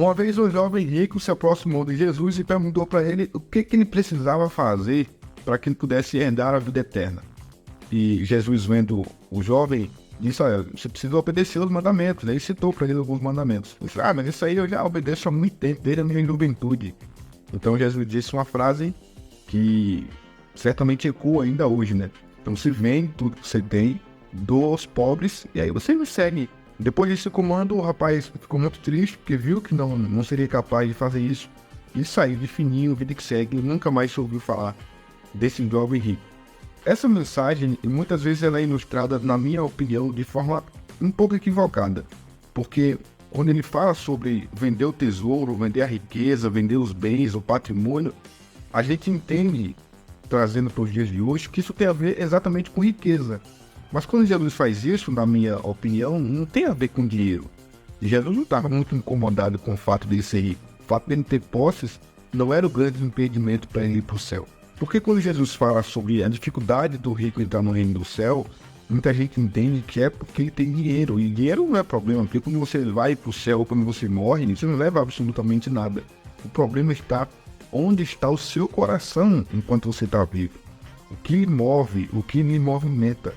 Uma vez um jovem rico se aproximou de Jesus e perguntou para ele o que ele precisava fazer para que ele pudesse herdar a vida eterna. E Jesus, vendo o jovem, disse: olha, você precisa obedecer os mandamentos. Aí citou para ele alguns mandamentos. Ele disse: mas isso aí eu já obedeço há muito tempo, desde a minha juventude. Então Jesus disse uma frase que certamente ecoa ainda hoje, né? Então se vende tudo que você tem, doa aos pobres, e aí você me segue. Depois desse comando, o rapaz ficou muito triste, porque viu que não seria capaz de fazer isso, e saiu de fininho, vida que segue, e nunca mais ouviu falar desse jovem rico. Essa mensagem, muitas vezes, ela é ilustrada, na minha opinião, de forma um pouco equivocada, porque quando ele fala sobre vender o tesouro, vender a riqueza, vender os bens, o patrimônio, a gente entende, trazendo para os dias de hoje, que isso tem a ver exatamente com riqueza. Mas quando Jesus faz isso, na minha opinião, não tem a ver com dinheiro. Jesus não estava muito incomodado com o fato de ele ser rico. O fato de ele ter posses não era o grande impedimento para ele ir para o céu. Porque quando Jesus fala sobre a dificuldade do rico entrar no reino do céu, muita gente entende que é porque ele tem dinheiro. E dinheiro não é problema, porque quando você vai para o céu, quando você morre, você não leva absolutamente nada. O problema está onde está o seu coração enquanto você está vivo. O que lhe move, o que lhe movimenta,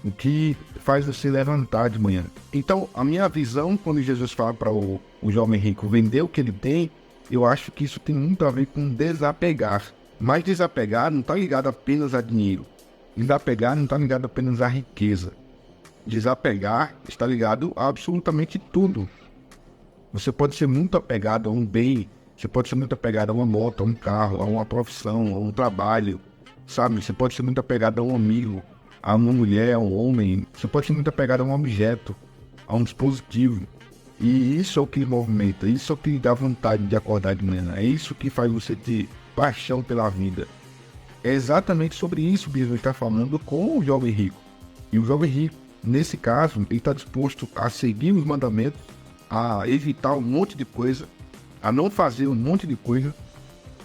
o que faz você levantar de manhã. Então, a minha visão, quando Jesus fala para o jovem rico vender o que ele tem, eu acho que isso tem muito a ver com desapegar. Mas desapegar não está ligado apenas a dinheiro. Desapegar não está ligado apenas à riqueza. Desapegar está ligado a absolutamente tudo. Você pode ser muito apegado a um bem, você pode ser muito apegado a uma moto, a um carro, a uma profissão, a um trabalho, sabe? Você pode ser muito apegado a um amigo, a uma mulher, a um homem. Você pode ser muito apegado a um objeto, a um dispositivo. E isso é o que lhe movimenta, isso é o que lhe dá vontade de acordar de manhã. É isso que faz você ter paixão pela vida. É exatamente sobre isso que Jesus está falando com o jovem rico. E o jovem rico, nesse caso, ele está disposto a seguir os mandamentos, a evitar um monte de coisa, a não fazer um monte de coisa,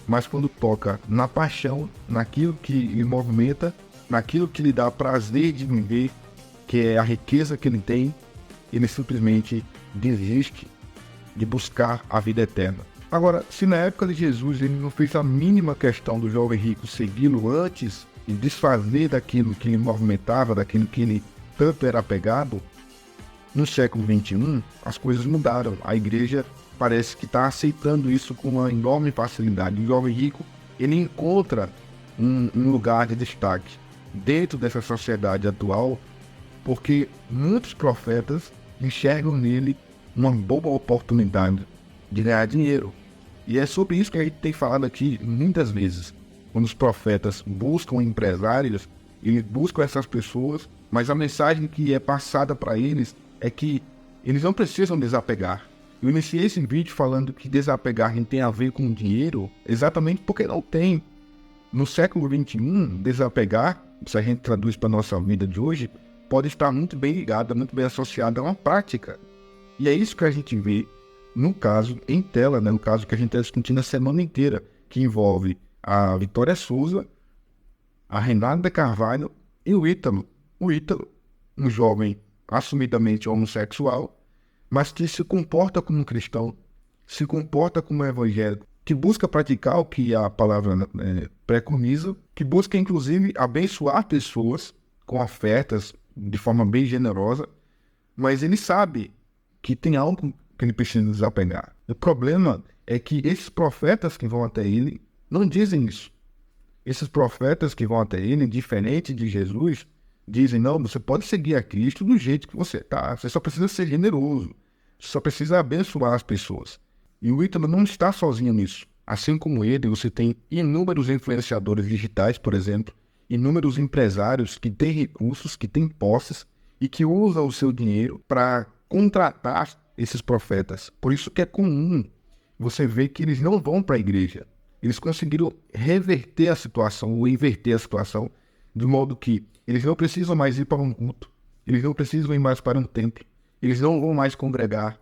mas quando toca na paixão, naquilo que lhe movimenta, naquilo que lhe dá prazer de viver, que é a riqueza que ele tem, ele simplesmente desiste de buscar a vida eterna. Agora, se na época de Jesus ele não fez a mínima questão do jovem rico segui-lo antes e desfazer daquilo que lhe movimentava, daquilo que ele tanto era apegado, no século XXI as coisas mudaram. A igreja parece que está aceitando isso com uma enorme facilidade. O jovem rico, ele encontra um lugar de destaque dentro dessa sociedade atual, porque muitos profetas enxergam nele uma boa oportunidade de ganhar dinheiro. E é sobre isso que a gente tem falado aqui muitas vezes. Quando os profetas buscam empresários, eles buscam essas pessoas, mas a mensagem que é passada para eles é que eles não precisam desapegar. Eu iniciei esse vídeo falando que desapegar não tem a ver com dinheiro, exatamente porque não tem. No século XXI, desapegar, se a gente traduz para a nossa vida de hoje, pode estar muito bem ligada, muito bem associada a uma prática. E é isso que a gente vê no caso em tela, né? No caso que a gente está discutindo a semana inteira, que envolve a Vitória Souza, a Renata Carvalho e o Ítalo. O Ítalo, um jovem assumidamente homossexual, mas que se comporta como um cristão, se comporta como um evangélico, que busca praticar o que a palavra preconiza, que busca inclusive abençoar pessoas com ofertas de forma bem generosa, mas ele sabe que tem algo que ele precisa desapegar. O problema é que esses profetas que vão até ele não dizem isso. Esses profetas que vão até ele, diferente de Jesus, dizem: não, você pode seguir a Cristo do jeito que você está, você só precisa ser generoso, você só precisa abençoar as pessoas. E o Ítalo não está sozinho nisso. Assim como ele, você tem inúmeros influenciadores digitais, por exemplo, inúmeros empresários que têm recursos, que têm posses e que usam o seu dinheiro para contratar esses profetas. Por isso que é comum você ver que eles não vão para a igreja. Eles conseguiram reverter a situação, ou inverter a situação, de modo que eles não precisam mais ir para um culto, eles não precisam ir mais para um templo, eles não vão mais congregar.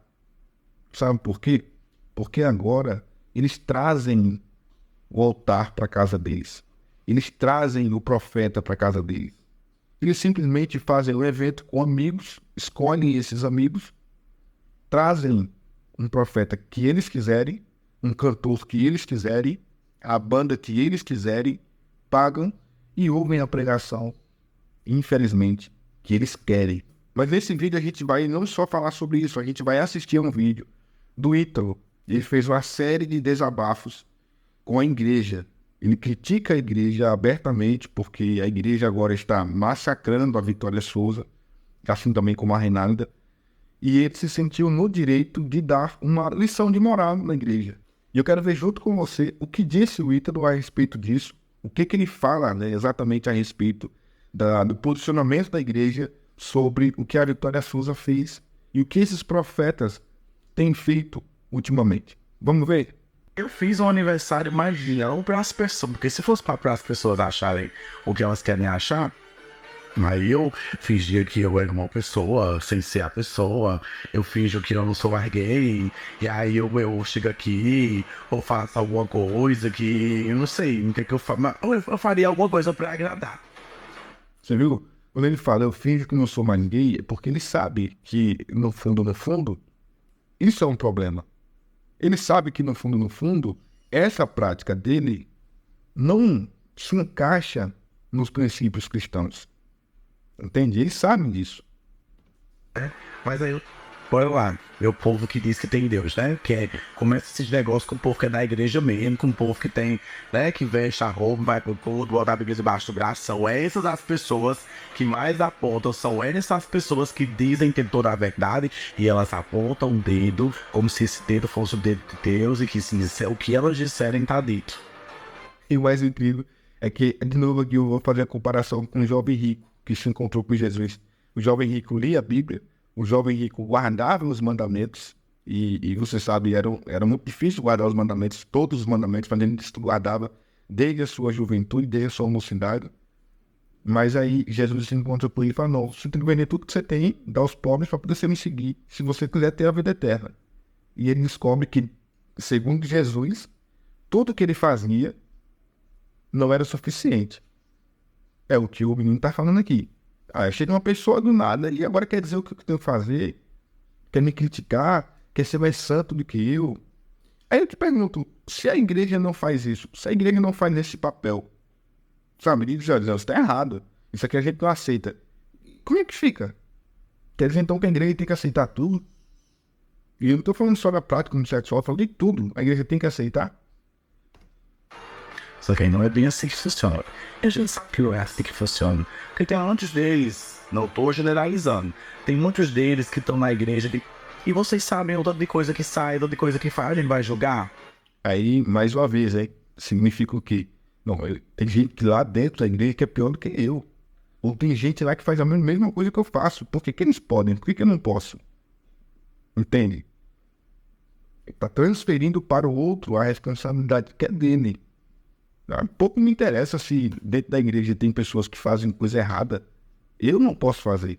Sabe por quê? Porque agora eles trazem o altar para a casa deles. Eles trazem o profeta para a casa deles. Eles simplesmente fazem um evento com amigos, escolhem esses amigos, trazem um profeta que eles quiserem, um cantor que eles quiserem, a banda que eles quiserem, pagam e ouvem a pregação, infelizmente, que eles querem. Mas nesse vídeo a gente vai não só falar sobre isso, a gente vai assistir a um vídeo do Ítalo. Ele fez uma série de desabafos com a igreja. Ele critica a igreja abertamente, porque a igreja agora está massacrando a Vitória Souza, assim também como a Renalda, e ele se sentiu no direito de dar uma lição de moral na igreja. E eu quero ver junto com você o que disse o Ítalo a respeito disso, o que ele fala, né, exatamente a respeito do posicionamento da igreja sobre o que a Vitória Souza fez e o que esses profetas têm feito ultimamente. Vamos ver? Eu fiz um aniversário, mas não para as pessoas, porque se fosse para as pessoas acharem o que elas querem achar, aí eu fingia que eu era uma pessoa sem ser a pessoa, eu finjo que eu não sou mais gay, e aí eu chego aqui, ou faço alguma coisa que eu não sei o que eu faço, mas eu faria alguma coisa para agradar. Você viu? Quando ele fala, eu finjo que não sou mais gay, é porque ele sabe que, no fundo, isso é um problema. Ele sabe que, no fundo, essa prática dele não se encaixa nos princípios cristãos. Entende? Ele sabe disso. Mas aí, bora lá, meu povo que diz que tem Deus, né? Começa esses negócios com o povo que é da igreja mesmo, com o povo que tem, né? Que veste a roupa, vai pro culto, bota a Bíblia debaixo do braço. São essas as pessoas que mais apontam, são essas pessoas que dizem ter toda a verdade e elas apontam o dedo como se esse dedo fosse o dedo de Deus e que se o que elas disserem tá dito. E o mais incrível é que, de novo aqui, eu vou fazer a comparação com o jovem rico que se encontrou com Jesus. O jovem rico lia a Bíblia, o jovem rico guardava os mandamentos, e você sabe, era muito difícil guardar os mandamentos, todos os mandamentos, mas ele guardava desde a sua juventude, desde a sua mocidade. Mas aí Jesus se encontra com ele e fala, não, você tem que vender tudo que você tem, dar aos pobres para poder você me seguir, se você quiser ter a vida eterna. E ele descobre que, segundo Jesus, tudo que ele fazia não era suficiente. É o que o menino está falando aqui. Chega uma pessoa do nada e agora quer dizer o que eu tenho que fazer, quer me criticar, quer ser mais santo do que eu. Aí eu te pergunto, se a igreja não faz isso, se a igreja não faz esse papel, sabe, diz, isso está errado, isso aqui a gente não aceita. Como é que fica? Quer dizer então que a igreja tem que aceitar tudo? E eu não estou falando só da prática no sexual, eu falo de tudo. A igreja tem que aceitar. Só que aí não é bem assim que funciona. E a gente sabe que não é assim que funciona. Porque tem muitos deles, não estou generalizando, tem muitos deles que estão na igreja e vocês sabem o tanto de coisa que sai, o tanto de coisa que faz, a gente vai julgar. Aí, mais uma vez, significa o quê? Não, tem gente que lá dentro da igreja que é pior do que eu. Ou tem gente lá que faz a mesma coisa que eu faço. Por que eles podem? Por que eu não posso? Entende? Está transferindo para o outro a responsabilidade que é dele. Pouco me interessa se dentro da igreja tem pessoas que fazem coisa errada. Eu não posso fazer.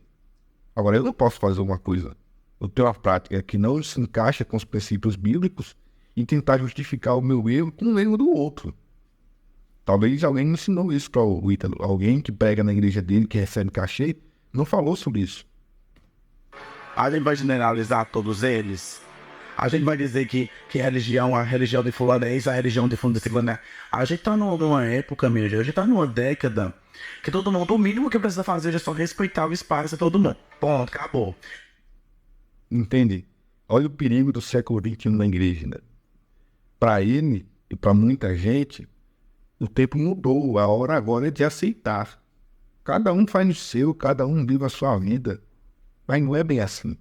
Agora, eu não posso fazer uma coisa. Eu tenho uma prática que não se encaixa com os princípios bíblicos e tentar justificar o meu erro com o erro do outro. Talvez alguém me ensinou isso para o Ítalo. Alguém que prega na igreja dele, que recebe cachê, não falou sobre isso. A gente vai generalizar todos eles. A gente vai dizer que a religião de fulano é isso, a religião de fulano de ciclano é. A gente tá numa época, meu Deus, a gente tá numa década que todo mundo, o mínimo que precisa fazer é só respeitar o espaço de todo mundo. Ponto, acabou. Entende? Olha o perigo do século XXI na igreja, né? Para ele e para muita gente, o tempo mudou. A hora agora é de aceitar. Cada um faz o seu, cada um vive a sua vida. Mas não é bem assim.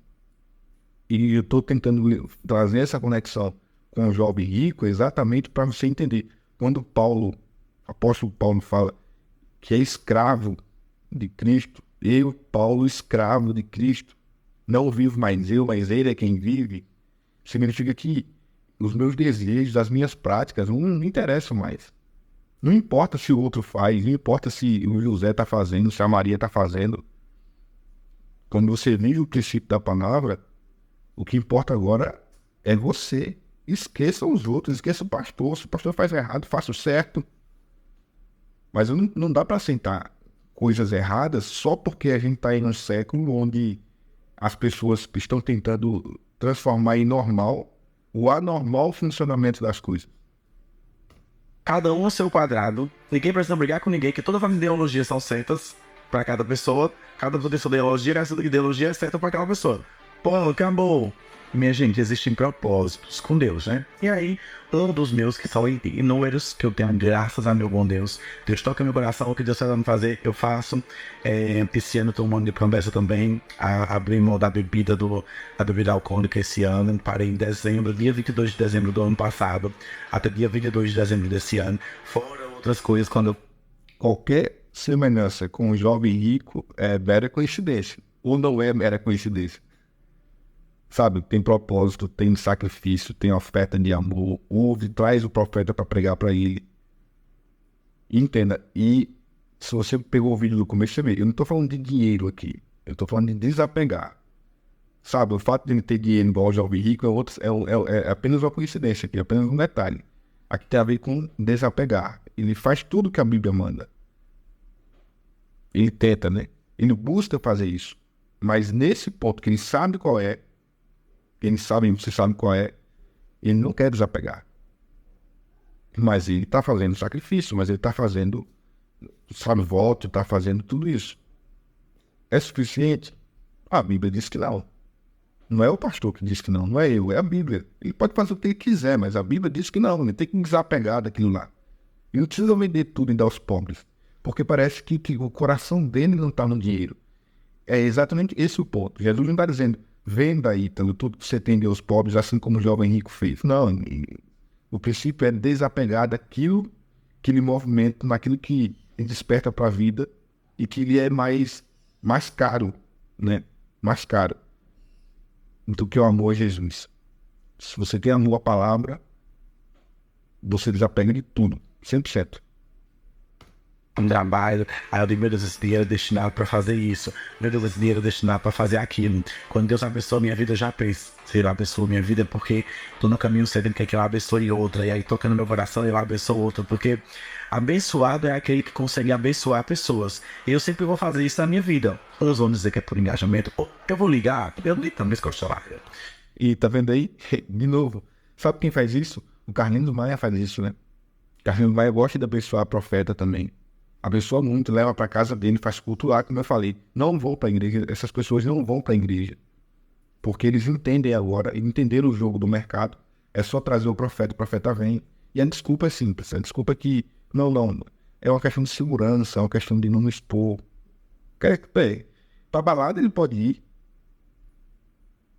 E eu estou tentando trazer essa conexão com o jovem rico exatamente para você entender. Quando o apóstolo Paulo fala que é escravo de Cristo, eu, Paulo, escravo de Cristo, não vivo mais eu, mas ele é quem vive, significa que os meus desejos, as minhas práticas não me interessam mais. Não importa se o outro faz, não importa se o José está fazendo, se a Maria está fazendo. Quando você vive o princípio da palavra, o que importa agora é você. Esqueça os outros, esqueça o pastor. Se o pastor faz errado, faça o certo. Mas não dá para aceitar coisas erradas só porque a gente está em um século onde as pessoas estão tentando transformar em normal o anormal funcionamento das coisas. Cada um ao seu quadrado, ninguém precisa brigar com ninguém, que todas as ideologias são certas para cada pessoa, cada ideologia, essa ideologia é certa para aquela pessoa. Pô, acabou. Minha gente, existem propósitos com Deus, né? E aí, um dos meus que são inúmeros, que eu tenho graças a meu bom Deus. Deus toca meu coração, o que Deus está me fazer, eu faço. Esse ano eu tô um ano de promessa também, abrir mão da bebida alcoólica esse ano. Parei em dezembro, dia 22 de dezembro do ano passado, até dia 22 de dezembro desse ano. Fora outras coisas, quando Qualquer semelhança com um jovem rico é mera coincidência. Ou não é mera coincidência. Sabe, tem propósito, tem sacrifício, tem oferta de amor. Ouve, traz o profeta para pregar para ele. Entenda. E se você pegou o vídeo do começo, você vê, eu não estou falando de dinheiro aqui. Eu estou falando de desapegar. Sabe, o fato de ele ter dinheiro igual o jovem rico é apenas uma coincidência aqui, é apenas um detalhe. Aqui tem a ver com desapegar. Ele faz tudo que a Bíblia manda. Ele tenta, né? Ele busca fazer isso. Mas nesse ponto que ele sabe qual é, você sabe qual é, ele não quer desapegar. Mas ele está fazendo sacrifício, mas ele está fazendo, sabe, voto, está fazendo tudo isso. É suficiente? A Bíblia diz que não. Não é o pastor que diz que não, não é eu, é a Bíblia. Ele pode fazer o que ele quiser, mas a Bíblia diz que não, ele tem que desapegar daquilo lá. Ele não precisa vender tudo e dar aos pobres, porque parece que o coração dele não está no dinheiro. É exatamente esse o ponto. Jesus não está dizendo, venda, Ítalo, tudo que você tem de aos pobres, assim como o jovem rico fez. Não, o princípio é desapegar daquilo que lhe movimenta, naquilo que lhe desperta para a vida e que lhe é mais caro, né? Mais caro do que o amor a Jesus. Se você tem amor à palavra, você desapega de tudo, 100%. um trabalho, aí eu digo, meu Deus, esse dinheiro é destinado para fazer isso, meu Deus, esse dinheiro é destinado para fazer aquilo. Quando Deus abençoa minha vida, eu já penso, se Ele abençoa minha vida, porque tô no caminho certo, Ele quer que eu abençoe outra, e aí tocando meu coração, eu abençoo outra, porque abençoado é aquele que consegue abençoar pessoas. Eu sempre vou fazer isso na minha vida. Eles vão dizer que é por engajamento, eu vou ligar, eu ligo também se eu lá. E tá vendo aí? De novo, sabe quem faz isso? O Carlinhos Maia faz isso, né? Carlinhos Maia gosta de abençoar a profeta também. Abençoa muito, leva para casa dele, faz culto lá, como eu falei. Não vão para a igreja, essas pessoas não vão para a igreja. Porque eles entendem agora, entenderam o jogo do mercado. É só trazer o profeta vem. E a desculpa é simples, a desculpa é que, não, é uma questão de segurança, é uma questão de não expor. Para balada ele pode ir.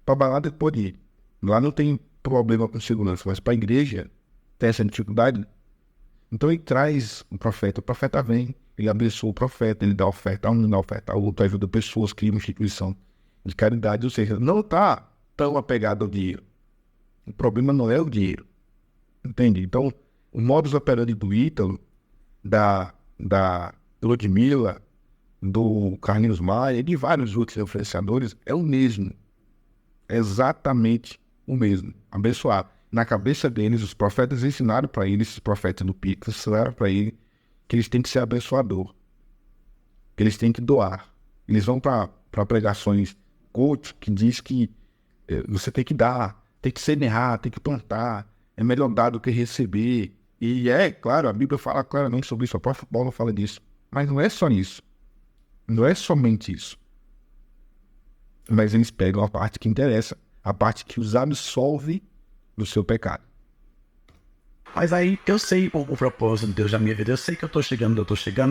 Para balada ele pode ir. Lá não tem problema com segurança, mas para a igreja tem essa dificuldade. Então ele traz o profeta vem, ele abençoa o profeta, ele dá oferta a um, dá oferta a outro, ajuda pessoas, cria uma instituição de caridade, ou seja, não está tão apegado ao dinheiro. O problema não é o dinheiro, entende? Então, o modus operandi do Ítalo, da Ludmilla, do Carlinhos Maia e de vários outros influenciadores é o mesmo, é exatamente o mesmo, abençoar. Na cabeça deles, os profetas ensinaram para eles, esses profetas do Pix, ensinaram para eles que eles têm que ser abençoador, que eles têm que doar. Eles vão para pregações coach que diz que você tem que dar, tem que semear, tem que plantar, é melhor dar do que receber. E claro, a Bíblia fala claramente sobre isso, o próprio Paulo fala disso. Mas não é só isso, não é somente isso. Mas eles pegam a parte que interessa, a parte que os absolve do seu pecado. Mas aí eu sei o propósito de Deus na minha vida, eu sei que eu tô chegando,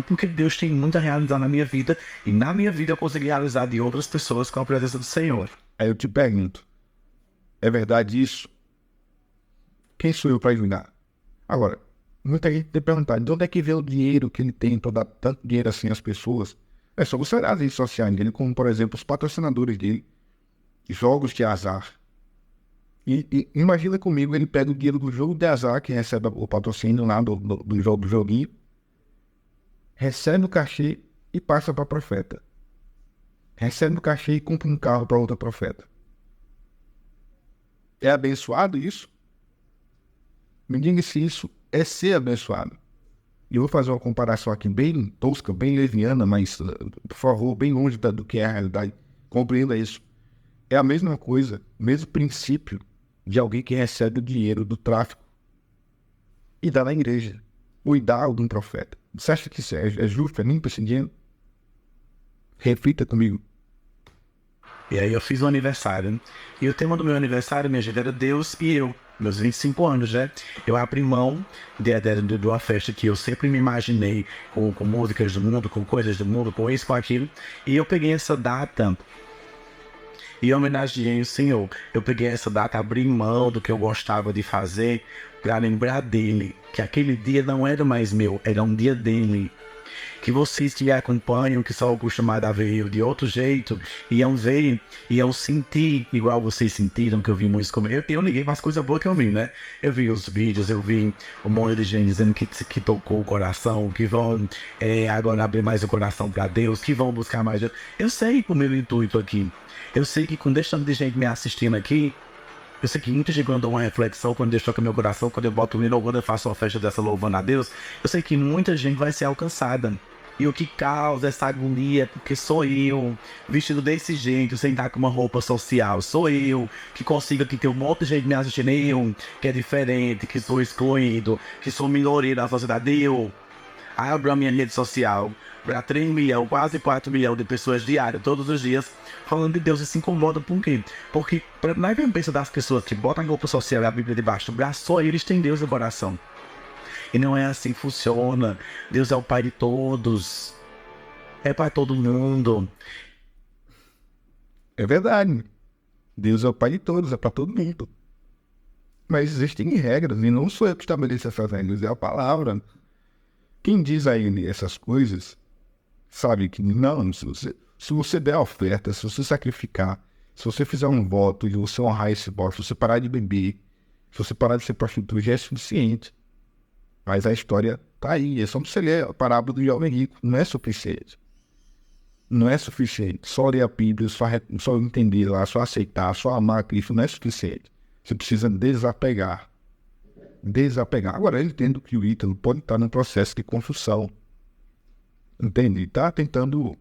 porque Deus tem muito a realizar na minha vida, e na minha vida eu consegui realizar de outras pessoas com a presença do Senhor. Aí eu te pergunto, é verdade isso? Quem sou eu para julgar? Agora, muita gente tem perguntado, de onde é que vem o dinheiro que ele tem para dar tanto dinheiro assim às pessoas? É só você olhar as redes sociais dele, como por exemplo os patrocinadores dele, jogos de azar. E imagina comigo, ele pega o dinheiro do jogo de azar, que recebe o patrocínio lá do joguinho, recebe o cachê e passa para profeta. Recebe o cachê e compra um carro para outra profeta. É abençoado isso? Me diga se isso é ser abençoado. E eu vou fazer uma comparação aqui bem tosca, bem leviana, mas, por favor, bem longe do que é a realidade. Compreenda isso. É a mesma coisa, o mesmo princípio de alguém que recebe o dinheiro do tráfico e dá na igreja, ou dá a algum profeta. Você acha que isso é justo, é limpo esse dinheiro? Reflita comigo. E aí eu fiz um aniversário. E o tema do meu aniversário, minha gente, era Deus e eu. Meus 25 anos, né? Eu abri mão de uma festa que eu sempre me imaginei com músicas do mundo, com coisas do mundo, com isso, com aquilo. E eu peguei essa data e homenageei o Senhor. Eu peguei essa data, abri mão do que eu gostava de fazer para lembrar dele. Que aquele dia não era mais meu, era um dia dele. Que vocês que acompanham, que são acostumados a ver eu de outro jeito, iam ver, iam sentir igual vocês sentiram, que eu vi música como eu liguei para as coisas boas que eu vi, né? Eu vi os vídeos, eu vi um monte de gente dizendo que tocou o coração, que vão agora abrir mais o coração para Deus, que vão buscar mais Deus. Eu sei o meu intuito aqui. Eu sei que com deixando de gente me assistindo aqui, eu sei que muita gente quando dou uma reflexão, quando Deus toca meu coração, quando eu boto o hino, quando eu faço uma festa dessa louvando a Deus, eu sei que muita gente vai ser alcançada. E o que causa essa agonia, porque sou eu, vestido desse jeito, sem estar com uma roupa social, sou eu, que consigo que tem um monte de gente me assistindo, eu, que é diferente, que sou excluído, que sou minoria da sociedade, eu abro a minha rede social para 3 milhões, quase 4 milhões de pessoas diárias, todos os dias, falando de Deus e se incomoda por quê? Porque na cabeça das pessoas que botam a roupa social e a Bíblia debaixo do braço, só eles têm Deus no coração. E não é assim que funciona. Deus é o Pai de todos. É para todo mundo. É verdade. Deus é o Pai de todos, é para todo mundo. Mas existem regras, e não sou eu que estabeleço essas regras, é a palavra. Quem diz a ele essas coisas, sabe que não, se você der a oferta, se você sacrificar, se você fizer um voto e você honrar esse voto, se você parar de beber, se você parar de ser prostituta, já é suficiente. Mas a história tá aí, é só você ler a parábola do jovem rico, não é suficiente. Não é suficiente. Só ler a Bíblia, só entender lá, só aceitar, só amar a Cristo, não é suficiente. Você precisa desapegar. Desapegar. Agora, eu entendo que o Ítalo pode estar num processo de construção. Entende? Está tentando,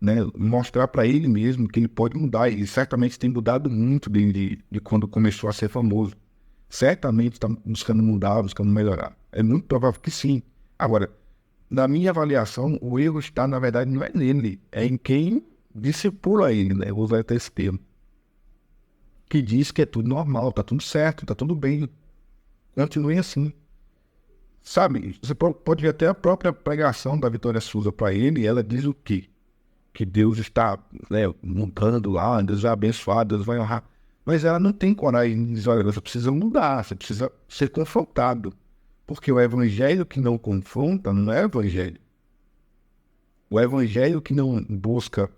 né, mostrar para ele mesmo que ele pode mudar. E certamente tem mudado muito de quando começou a ser famoso. Certamente está buscando mudar, buscando melhorar. É muito provável que sim. Agora, na minha avaliação, o erro está, na verdade, não é nele, é em quem discipula ele, né? Eu vou usar até esse termo. Que diz que é tudo normal, está tudo certo, está tudo bem. Continue assim. Sabe, você pode ver até a própria pregação da Vitória Souza para ele, e ela diz o quê? Que Deus está, né, montando lá, Deus vai abençoar, Deus vai honrar. Mas ela não tem coragem de dizer, olha, você precisa mudar, você precisa ser confrontado. Porque o evangelho que não confronta não é evangelho. O evangelho que não busca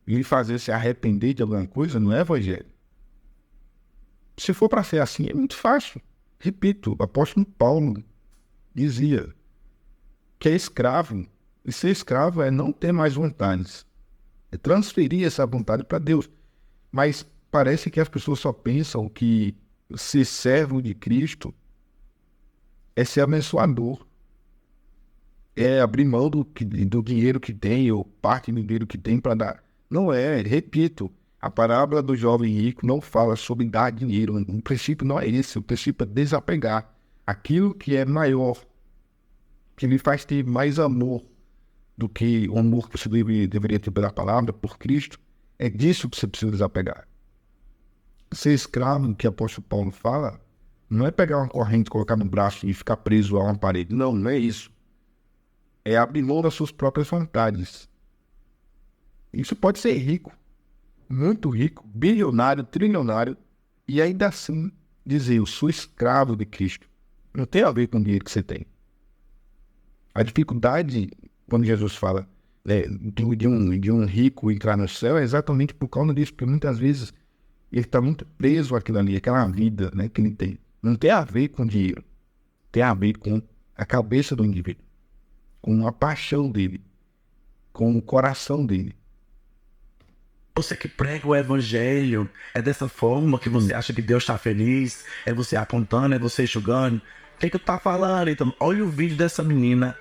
lhe fazer se arrepender de alguma coisa não é evangelho. Se for para ser assim, é muito fácil. Repito, o apóstolo Paulo dizia que é escravo. E ser escravo é não ter mais vontades. É transferir essa vontade para Deus. Mas parece que as pessoas só pensam que ser servo de Cristo é ser abençoador. É abrir mão do dinheiro que tem, ou parte do dinheiro que tem para dar. Não é, repito, a parábola do jovem rico não fala sobre dar dinheiro. O princípio não é esse, o princípio é desapegar. Aquilo que é maior, que lhe faz ter mais amor do que o amor que você deveria ter pela palavra, por Cristo, é disso que você precisa desapegar. Ser escravo, que o apóstolo Paulo fala, não é pegar uma corrente, colocar no braço e ficar preso a uma parede. Não, não é isso. É abrir mão das suas próprias vontades. Isso pode ser rico, muito rico, bilionário, trilionário, e ainda assim dizer, eu sou escravo de Cristo. Não tem a ver com o dinheiro que você tem. A dificuldade, quando Jesus fala de um rico entrar no céu, é exatamente por causa disso, porque muitas vezes ele está muito preso àquilo ali, àquela vida, né, que ele tem. Não tem a ver com dinheiro. Tem a ver com a cabeça do indivíduo, com a paixão dele, com o coração dele. Você que prega o evangelho, é dessa forma que você acha que Deus está feliz? É você apontando, é você julgando? O que tu tá falando? Então, olha o vídeo dessa menina.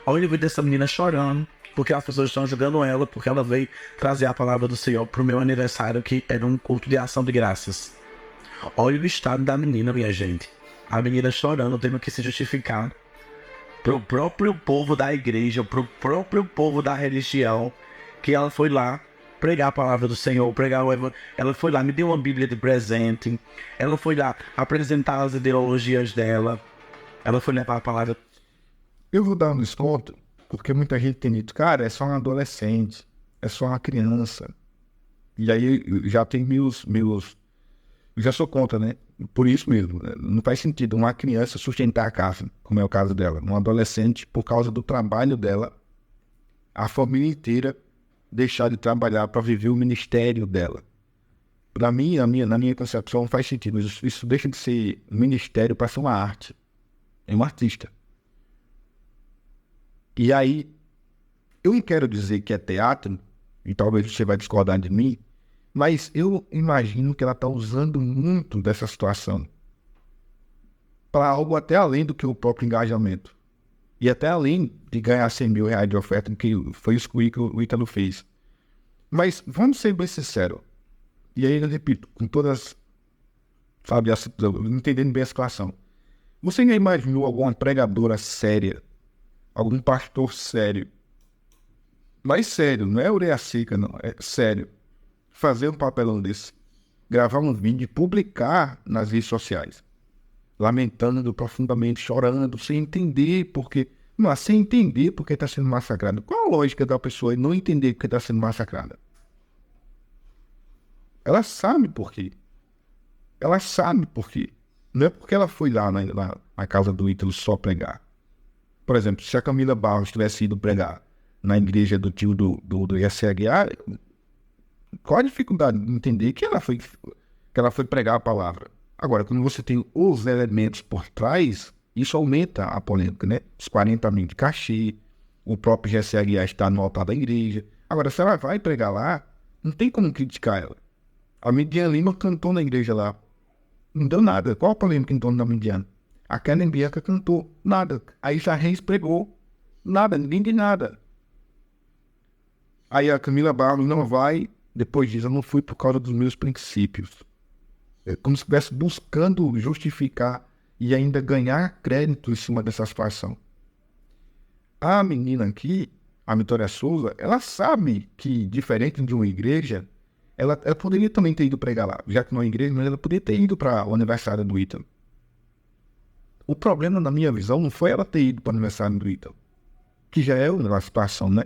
Olha o vídeo dessa menina chorando, porque as pessoas estão julgando ela, porque ela veio trazer a palavra do Senhor pro meu aniversário, que era um culto de ação de graças. Olha o estado da menina, minha gente. A menina chorando, tendo que se justificar pro próprio povo da igreja, pro próprio povo da religião, que ela foi lá pregar a palavra do Senhor, pregar o evangelho. Ela foi lá, me deu uma Bíblia de presente. Ela foi lá apresentar as ideologias dela. Ela foi levar a palavra. Eu vou dar um desconto, porque muita gente tem dito, cara, é só um adolescente, é só uma criança. E aí já tem eu já sou contra, né? Por isso mesmo, né? Não faz sentido uma criança sustentar a casa, como é o caso dela. Um adolescente, por causa do trabalho dela, a família inteira deixar de trabalhar para viver o ministério dela. Para mim, na minha concepção, não faz sentido. Isso deixa de ser ministério para ser uma arte. É um artista. E aí, eu não quero dizer que é teatro, e talvez você vai discordar de mim, mas eu imagino que ela está usando muito dessa situação para algo até além do que o próprio engajamento. E até além de ganhar 100 mil reais de oferta, que foi isso que o Ítalo fez. Mas vamos ser bem sinceros. E aí eu repito, com todas, sabe, entendendo bem a situação. Você já imaginou alguma pregadora séria, algum pastor sério, mas sério, não é orelha seca, não, é sério, fazer um papelão desse, gravar um vídeo e publicar nas redes sociais, lamentando profundamente, chorando, sem entender porque está sendo massacrado. Qual a lógica da pessoa em não entender porque está sendo massacrada? Ela sabe por quê. Ela sabe por quê. Não é porque ela foi lá na casa do Ítalo só pregar. Por exemplo, se a Camila Barros tivesse ido pregar na igreja do tio do ISGA, qual a dificuldade de entender que ela foi pregar a palavra? Agora, quando você tem os elementos por trás, isso aumenta a polêmica, né? Os 40 mil de cachê, o próprio GSGA está no altar da igreja. Agora, se ela vai pregar lá, não tem como criticar ela. A Midian Lima cantou na igreja lá. Não deu nada. Qual a polêmica em torno da Midian? A Kellen Bianca cantou. Nada. A Isa Reis pregou. Nada. Ninguém diz nada. Aí a Camila Barros não vai. Depois diz, eu não fui por causa dos meus princípios. É como se estivesse buscando justificar e ainda ganhar crédito em cima dessa situação. A menina aqui, a Vitória Souza, ela sabe que, diferente de uma igreja, ela poderia também ter ido pregar lá, já que não é igreja, mas ela poderia ter ido para o aniversário do Ítalo. O problema, na minha visão, não foi ela ter ido para o aniversário do Ítalo, que já é uma situação, né?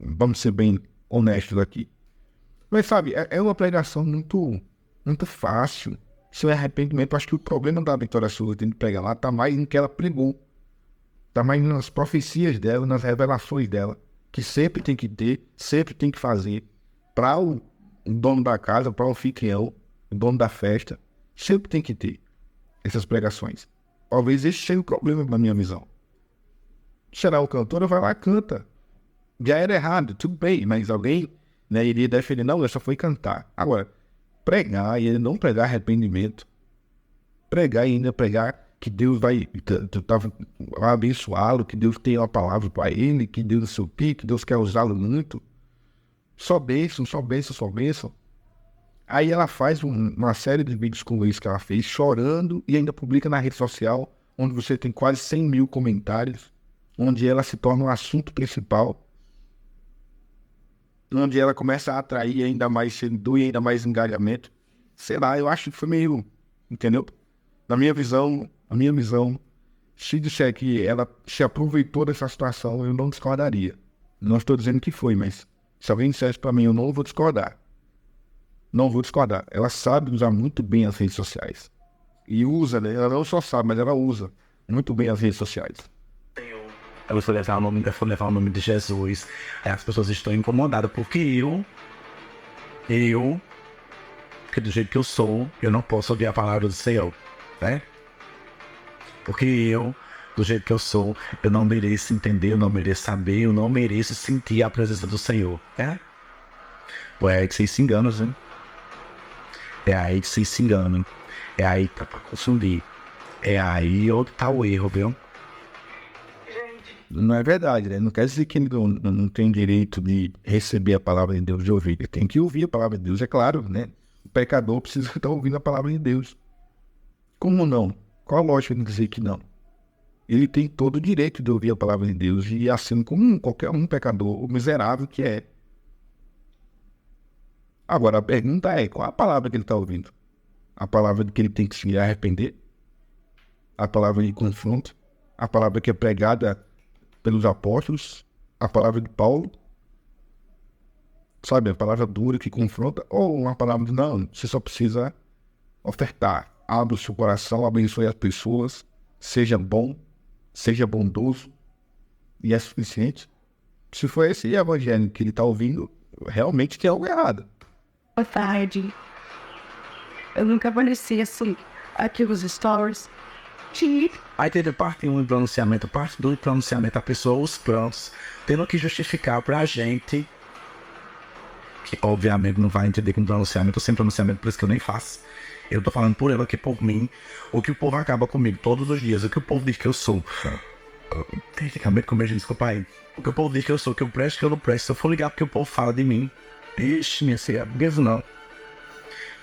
Vamos ser bem honestos aqui. Mas, sabe, é uma pregação muito fácil. Seu arrependimento, acho que o problema da Vitória Souza tendo de pregar lá está mais no que ela pregou. Está mais nas profecias dela, nas revelações dela, que sempre tem que ter, sempre tem que fazer, para o dono da casa, para o anfitrião, o dono da festa, sempre tem que ter essas pregações. Talvez esse seja o problema na minha visão. Será o cantor, vai lá e canta. Já era errado, tudo bem, mas alguém, né, iria defender, não, essa foi cantar. Agora, pregar e ele não pregar arrependimento, pregar e ainda pregar que Deus vai abençoá-lo, que Deus tem uma palavra para ele, que Deus não sei o quê, que Deus quer usá-lo muito. Só bênção, só bênção, só bênção. Aí ela faz uma série de vídeos como esse que ela fez, chorando, e ainda publica na rede social, onde você tem quase 100 mil comentários, onde ela se torna um assunto principal, onde ela começa a atrair ainda mais seguidor e ainda mais engajamento. Sei lá, eu acho que foi meio, entendeu? Na minha visão, se disser que ela se aproveitou dessa situação, eu não discordaria. Não estou dizendo que foi, mas se alguém dissesse para mim, eu não vou discordar. Não vou discordar. Ela sabe usar muito bem as redes sociais. E usa, né? Ela não só sabe, mas ela usa muito bem as redes sociais. Eu vou levar o nome de Jesus. Aí as pessoas estão incomodadas porque que do jeito que eu sou, eu não posso ouvir a palavra do Senhor, né? Porque do jeito que eu sou, eu não mereço entender, eu não mereço saber, eu não mereço sentir a presença do Senhor, né? Pô, é aí que vocês se enganam, hein? É aí que vocês se enganam. É aí que tá pra confundir. É aí onde tá o erro, viu? Não é verdade, né? Não quer dizer que ele não tem direito de receber a palavra de Deus, de ouvir. Ele tem que ouvir a palavra de Deus, é claro, né? O pecador precisa estar ouvindo a palavra de Deus. Como não? Qual a lógica de dizer que não? Ele tem todo o direito de ouvir a palavra de Deus e assim como qualquer um pecador, o miserável que é. Agora, a pergunta é, qual a palavra que ele está ouvindo? A palavra de que ele tem que se arrepender? A palavra de confronto? A palavra que é pregada pelos apóstolos? A palavra de Paulo? Sabe, a palavra dura que confronta? Ou uma palavra de não, você só precisa ofertar. Abra o seu coração, abençoe as pessoas, seja bom, seja bondoso, e é suficiente. Se for esse evangelho que ele está ouvindo, realmente tem algo errado. Boa tarde. Eu nunca apareci assim aqui nos stories. Aí teve parte 1 em pronunciamento, parte 2 em pronunciamento, a pessoa, os prontos, tendo que justificar pra gente, que obviamente não vai entender com pronunciamento, sem pronunciamento, por isso que eu nem faço. Eu tô falando por ela, que por mim, o que o povo acaba comigo todos os dias, o que o povo diz que eu sou. Tecnicamente, como eu disse, desculpa aí. O que o povo diz que eu sou, que eu presto, que eu não presto, se eu for ligar porque o povo fala de mim, ixi, minha filha, não.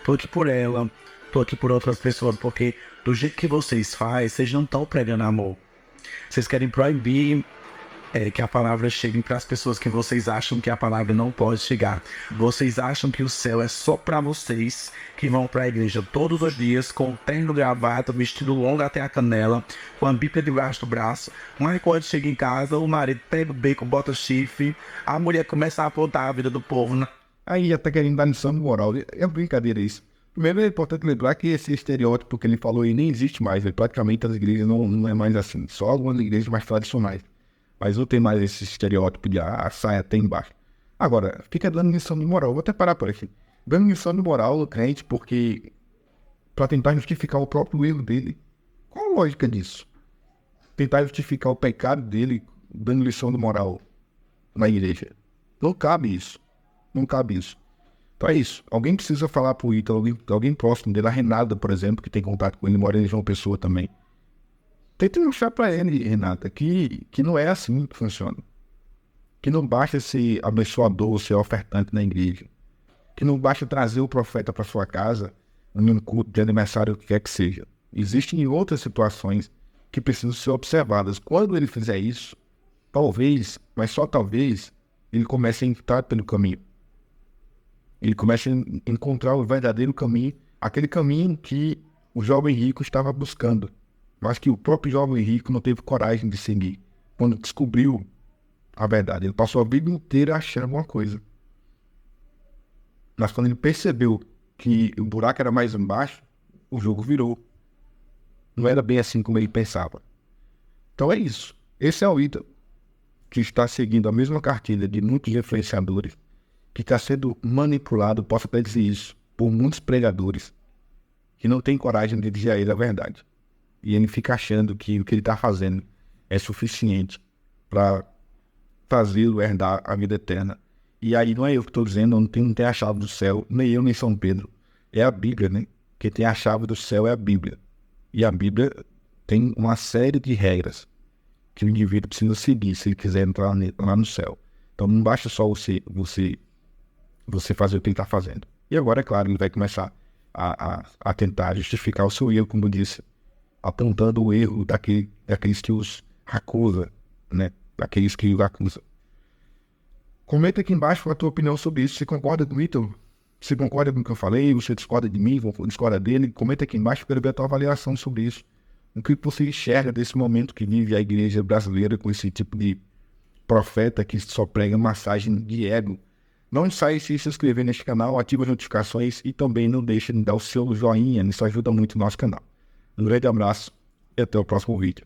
Tô aqui por ela, tô aqui por outras pessoas, porque do jeito que vocês fazem, vocês não estão pregando amor. Vocês querem proibir que a palavra chegue para as pessoas que vocês acham que a palavra não pode chegar. Vocês acham que o céu é só para vocês que vão para a igreja todos os dias com terno, gravata, vestido longo até a canela, com a Bíblia debaixo do braço. Mas quando chega em casa, o marido pega o bacon, bota chifre, a mulher começa a apontar a vida do povo, né? Aí já está querendo dar lição de moral. É brincadeira isso. Primeiro é importante lembrar que esse estereótipo que ele falou aí nem existe mais. Praticamente as igrejas não é mais assim. Só algumas igrejas mais tradicionais. Mas não tem mais esse estereótipo de a saia até embaixo. Agora, fica dando lição de moral. Vou até parar por aqui. Dando lição de moral no crente porque para tentar justificar o próprio erro dele. Qual a lógica disso? Tentar justificar o pecado dele dando lição de moral na igreja. Não cabe isso. Não cabe isso. Então é isso. Alguém precisa falar pro Ítalo, alguém próximo dele, a Renata, por exemplo, que tem contato com ele, mora em João Pessoa também. Tenta mostrar pra ele, Renata, que não é assim que funciona. Que não basta ser abençoador, ser ofertante na igreja. Que não basta trazer o profeta para sua casa, num culto de aniversário, o que quer que seja. Existem outras situações que precisam ser observadas. Quando ele fizer isso, talvez, mas só talvez, ele comece a entrar pelo caminho. Ele começa a encontrar o verdadeiro caminho, aquele caminho que o jovem rico estava buscando, mas que o próprio jovem rico não teve coragem de seguir. Quando descobriu a verdade, ele passou a vida inteira achando alguma coisa. Mas quando ele percebeu que o buraco era mais embaixo, o jogo virou. Não era bem assim como ele pensava. Então é isso. Esse é o Ítalo, que está seguindo a mesma cartilha de muitos influenciadores, que está sendo manipulado, posso até dizer isso, por muitos pregadores que não têm coragem de dizer a ele a verdade. E ele fica achando que o que ele está fazendo é suficiente para fazê-lo herdar a vida eterna. E aí não é eu que estou dizendo, não tem a chave do céu, nem eu, nem São Pedro. É a Bíblia, né? Quem tem a chave do céu é a Bíblia. E a Bíblia tem uma série de regras que o indivíduo precisa seguir se ele quiser entrar lá no céu. Então não basta só você fazer o que ele está fazendo. E agora, é claro, ele vai começar a tentar justificar o seu erro, como eu disse, apontando o erro daqueles que os acusam, né? Daqueles que os acusam. Comenta aqui embaixo a tua opinião sobre isso. Você concorda com o Ítalo? Você concorda com o que eu falei? Você discorda de mim? Discorda dele? Comenta aqui embaixo, quero ver a tua avaliação sobre isso. O que você enxerga desse momento que vive a igreja brasileira com esse tipo de profeta que só prega massagem de ego? Não esqueça de se inscrever neste canal, ative as notificações e também não deixe de dar o seu joinha, isso ajuda muito o nosso canal. Um grande abraço e até o próximo vídeo.